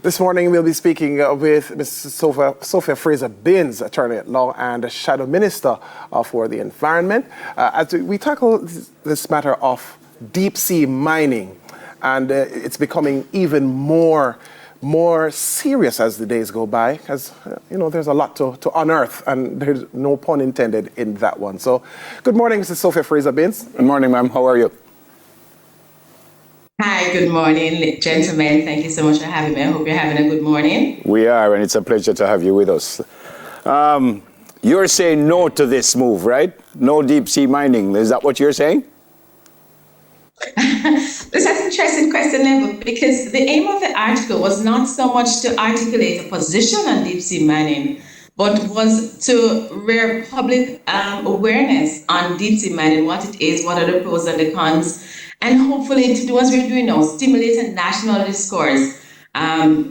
This morning we'll be speaking with Mrs. Sophia Frazer-Binns, attorney at law and Shadow Minister for the Environment, as we tackle this matter of deep sea mining, and it's becoming even more serious as the days go by, because there's a lot to unearth, and there's no pun intended in that one. So, good morning, Mrs. Sophia Frazer-Binns. Good morning, ma'am. How are you? Hi, good morning, gentlemen. Thank you so much for having me. I hope you're having a good morning. We are, and it's a pleasure to have you with us. You're saying no to this move, right? No deep sea mining. Is that what you're saying? This is an interesting question, Neville, because the aim of the article was not so much to articulate a position on deep sea mining, but was to rear public awareness on deep sea mining, what it is, what are the pros and the cons, and hopefully to do as we're doing now, stimulate a national discourse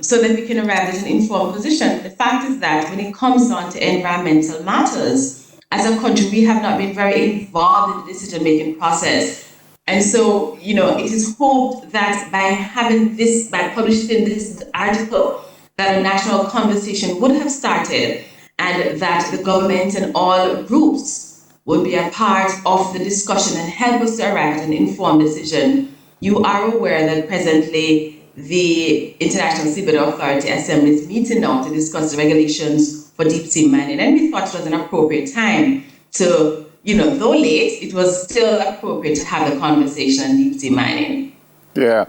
so that we can arrive at an informed position. The fact is that when it comes on to environmental matters, as a country, we have not been very involved in the decision-making process. And so, it is hoped that by publishing this article, that a national conversation would have started and that the government and all groups would be a part of the discussion and help us to arrive at an informed decision. You are aware that presently the International Seabed Authority Assembly is meeting now to discuss the regulations for deep sea mining, and we thought it was an appropriate time to, though late, it was still appropriate to have the conversation on deep sea mining. Yeah.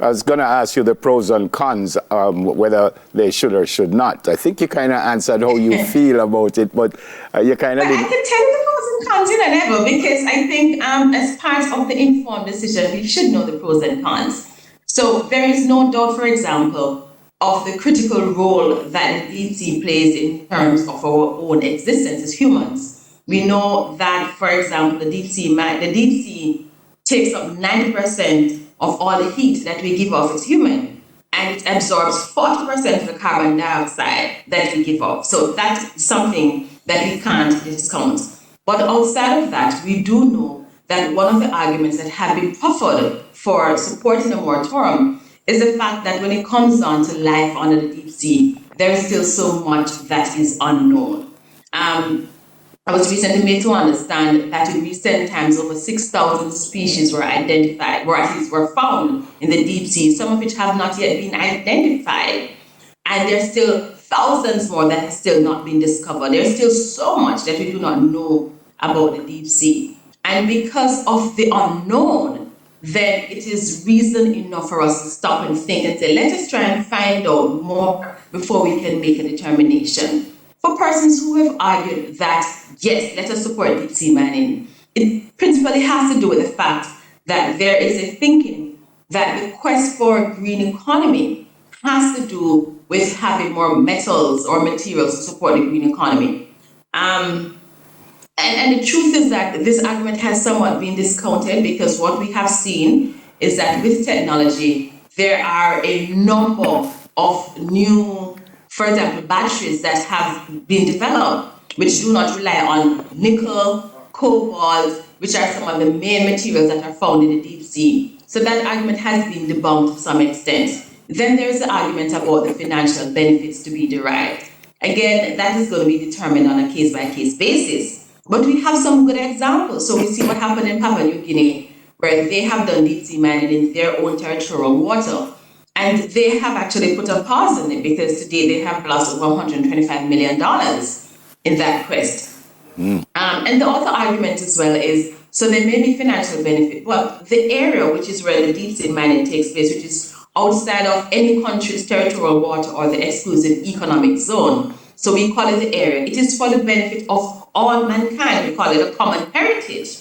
I was going to ask you the pros and cons, whether they should or should not. I think you kind of answered how you feel about it, but you kind of... I can tell you the pros and cons Neville, because I think as part of the informed decision, we should know the pros and cons. So there is no doubt, for example, of the critical role that the deep sea plays in terms of our own existence as humans. We know that, for example, the deep sea takes up 90% of all the heat that we give off as human, and it absorbs 40% of the carbon dioxide that we give off. So that's something that we can't discount. But outside of that, we do know that one of the arguments that have been proffered for supporting a moratorium is the fact that when it comes down to life under the deep sea, there is still so much that is unknown. I was recently made to understand that in recent times, over 6,000 species were identified, or at least were found in the deep sea, some of which have not yet been identified. And there's still thousands more that have still not been discovered. There's still so much that we do not know about the deep sea. And because of the unknown, then it is reason enough for us to stop and think and say, let us try and find out more before we can make a determination. For persons who have argued that, yes, let us support deep sea mining, it principally has to do with the fact that there is a thinking that the quest for a green economy has to do with having more metals or materials to support the green economy. And the truth is that this argument has somewhat been discounted, because what we have seen is that with technology, there are a number of new, for example, batteries that have been developed, which do not rely on nickel, cobalt, which are some of the main materials that are found in the deep sea. So that argument has been debunked to some extent. Then there's the argument about the financial benefits to be derived. Again, that is going to be determined on a case-by-case basis. But we have some good examples. So we see what happened in Papua New Guinea, where they have done deep sea mining in their own territorial water. And they have actually put a pause on it, because today they have lost over $125 million in that quest. And the other argument as well is, so there may be financial benefit, but the area which is where the deep sea mining takes place, which is outside of any country's territorial water or the exclusive economic zone, so we call it the area, it is for the benefit of all mankind. We call it a common heritage.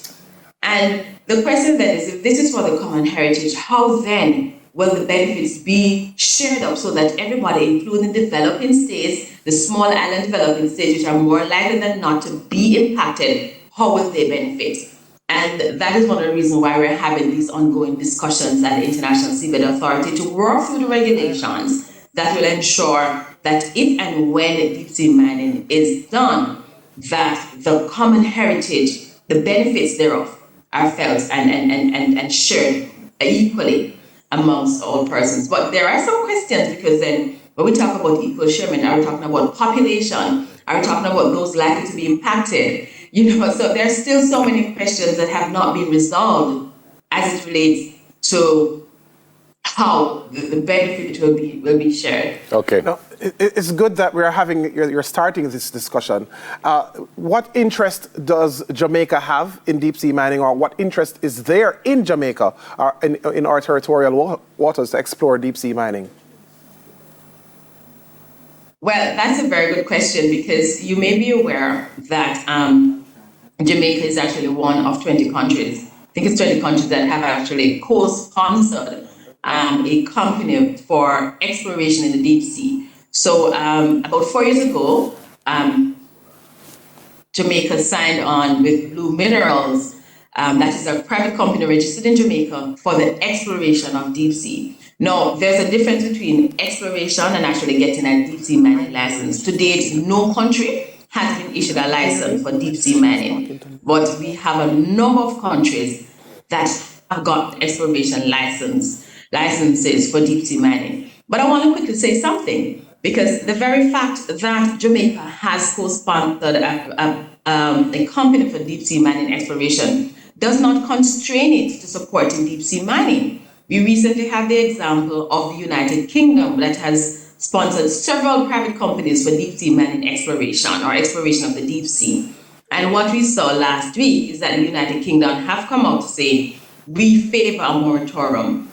And the question then is, if this is for the common heritage, how then will the benefits be shared up so that everybody, including developing states, the small island developing states, which are more likely than not to be impacted, how will they benefit? And that is one of the reasons why we're having these ongoing discussions at the International Seabed Authority to work through the regulations that will ensure that if and when deep sea mining is done, that the common heritage, the benefits thereof, are felt and shared equally. amongst all persons. But there are some questions, because then when we talk about equal sharing, are we talking about population? Are we talking about those likely to be impacted? So there's still so many questions that have not been resolved as it relates to how the benefit will be shared. Okay. No, it's good that we're having, you're starting this discussion. What interest does Jamaica have in deep sea mining, or what interest is there in Jamaica or in our territorial waters to explore deep sea mining? Well, that's a very good question, because you may be aware that Jamaica is actually one of 20 countries. I think it's 20 countries that have actually co-sponsored a company for exploration in the deep sea. So about 4 years ago, Jamaica signed on with Blue Minerals, that is a private company registered in Jamaica, for the exploration of deep sea. Now, there's a difference between exploration and actually getting a deep sea mining license. To date, no country has been issued a license for deep sea mining, but we have a number of countries that have got exploration licenses for deep sea mining. But I want to quickly say something, because the very fact that Jamaica has co-sponsored a company for deep sea mining exploration does not constrain it to supporting deep sea mining. We recently had the example of the United Kingdom that has sponsored several private companies for deep sea mining exploration, or exploration of the deep sea. And what we saw last week is that the United Kingdom have come out to say, we favor a moratorium.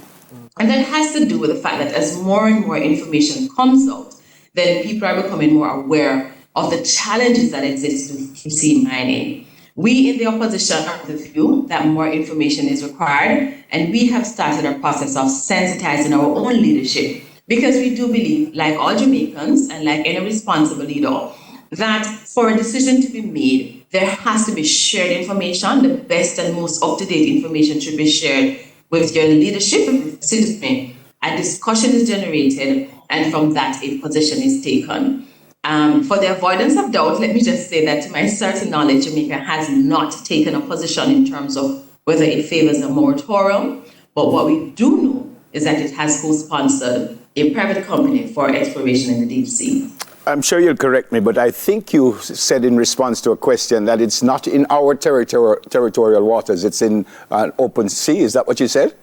And that has to do with the fact that as more and more information comes out, then people are becoming more aware of the challenges that exist with deep sea mining. We in the opposition are of the view that more information is required, and we have started a process of sensitizing our own leadership, because we do believe, like all Jamaicans and like any responsible leader, that for a decision to be made, there has to be shared information. The best and most up-to-date information should be shared with your leadership and citizenry. A discussion is generated, and from that, a position is taken. For the avoidance of doubt, let me just say that to my certain knowledge, Jamaica has not taken a position in terms of whether it favors a moratorium, but what we do know is that it has co-sponsored a private company for exploration in the deep sea. I'm sure you'll correct me, but I think you said in response to a question that it's not in our territorial waters, it's in open sea. Is that what you said?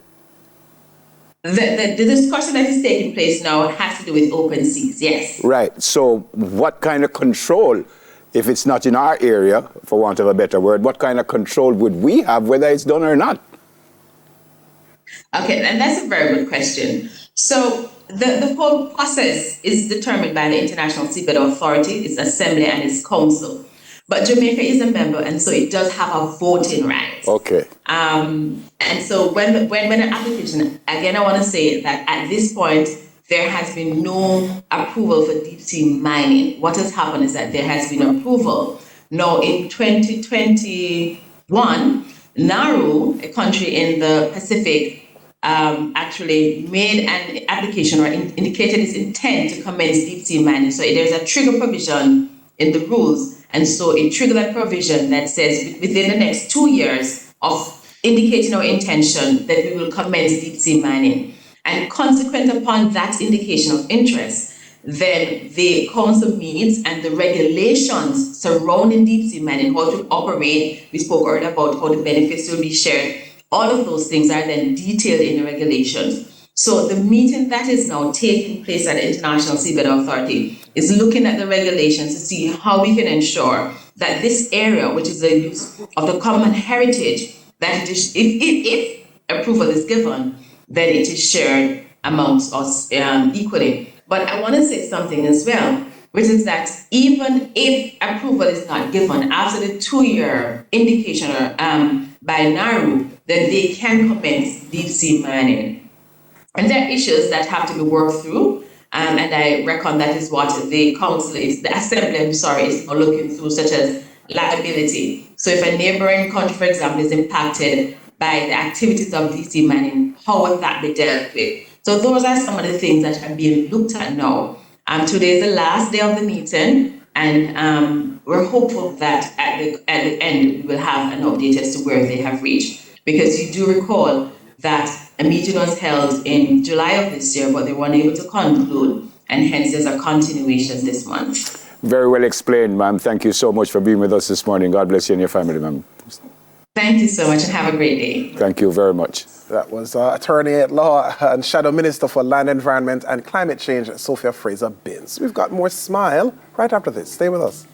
The discussion that is taking place now has to do with open seas, yes. Right. So what kind of control, if it's not in our area, for want of a better word, what kind of control would we have whether it's done or not? Okay, and that's a very good question. So the whole process is determined by the International Seabed Authority, its assembly and its council. But Jamaica is a member, and so it does have a voting right. Okay. And so when an application, again, I want to say that at this point, there has been no approval for deep sea mining. What has happened is that there has been approval. Now, in 2021, Nauru, a country in the Pacific, actually made an application or indicated its intent to commence deep sea mining. So there's a trigger provision in the rules. And so it triggered that provision that says within the next 2 years of indicating our intention that we will commence deep sea mining. And consequent upon that indication of interest, then the council meets and the regulations surrounding deep sea mining, how to operate, we spoke earlier about how the benefits will be shared. All of those things are then detailed in the regulations. So the meeting that is now taking place at the International Seabed Authority is looking at the regulations to see how we can ensure that this area, which is the use of the common heritage, that it is, if approval is given, then it is shared amongst us equally. But I want to say something as well, which is that even if approval is not given after the 2-year indication by Nauru, then they can commence deep sea mining. And there are issues that have to be worked through, and I reckon that is what the assembly, is looking through, such as liability. So if a neighboring country, for example, is impacted by the activities of deep sea mining, how will that be dealt with? So those are some of the things that are being looked at now. Today is the last day of the meeting, and we're hopeful that at the end we will have an update as to where they have reached. Because you do recall that A meeting was held in July of this year, but they weren't able to conclude, and hence there's a continuation this month. Very well explained, ma'am. Thank you so much for being with us this morning. God bless you and your family, ma'am. Thank you so much and have a great day. Thank you very much. That was Attorney at Law and Shadow Minister for Land, Environment and Climate Change, Sophia Frazer-Binns. We've got more Smile right after this. Stay with us.